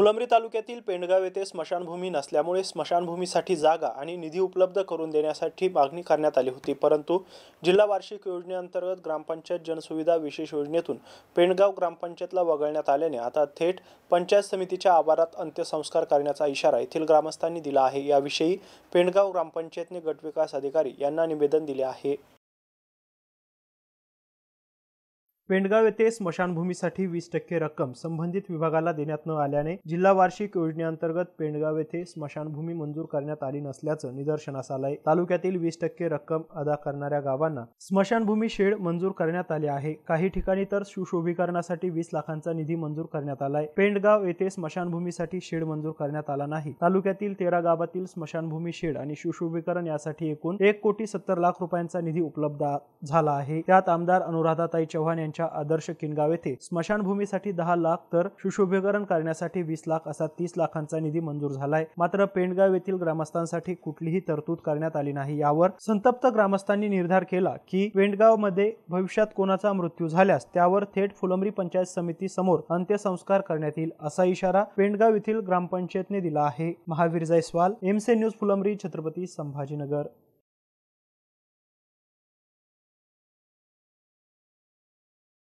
फुलंब्री तालुक्यातील पेंडगाव येथे स्मशानभूमी नसल्यामुळे स्मशानभूमीसाठी जागा आणि निधी उपलब्ध करून देण्यासाठी मागणी करण्यात आली होती, परंतु जिल्हा वार्षिक योजनेअंतर्गत ग्रामपंचायत जनसुविधा विशेष योजनेतून पेंडगाव ग्रामपंचायतला वगळण्यात आल्याने आता थेट पंचायत समितीच्या आवारात अंत्यसंस्कार करण्याचा इशारा येथील ग्रामस्थांनी दिला आहे। याविषयी पेंडगाव ग्रामपंचायतने गटविकास अधिकारी यांना निवेदन दिले आहे। पेंडगाव येथे स्मशानभूमीसाठी 20% रक्कम संबंधित विभागाला देण्यात न आल्याने जिल्हा वार्षिक योजनेअंतर्गत पेंडगाव येथे स्मशानभूमी मंजूर करण्यात आली नसल्याचं निदर्शनास आलंय। तालुक्यातील 20% रक्कम अदा करणाऱ्या गावांना स्मशानभूमी शेड मंजूर करण्यात आले आहे। काही ठिकाणी तर सुशोभीकरणासाठी 20 लाखांचा निधी मंजूर करण्यात आलाय। पेंडगाव येथे स्मशानभूमीसाठी शेड मंजूर करण्यात आला नाही। तालुक्यातील 13 गावातील स्मशानभूमी शेड आणि सुशोभीकरण यासाठी एकूण 1,70,00,000 रुपयांचा निधी उपलब्ध झाला आहे। त्यात आमदार अनुराधाताई चव्हाण यांच्या आदर्श किनगाव येथे स्मशानभूमीसाठी 10 लाख तर सुशोभीकरण करण्यासाठी 20 लाख असा 30 लाखांचा निधी मंजूर झालाय। मात्र पेंडगाव येथील ग्रामस्थांसाठी कुठलीही तरतूद करण्यात आली नाही। यावर संतप्त ग्रामस्थांनी निर्धार केला की पेंडगाव मध्ये भविष्यात कोणाचा मृत्यू झाल्यास त्यावर थेट फुलंब्री पंचायत समिती समोर अंत्यसंस्कार करण्यात येईल असा इशारा पेंडगाव येथील ग्रामपंचायतने दिला आहे। Mahavir Jaiswal, MC news, Phulambri, Chhatrapati Sambhajinagar.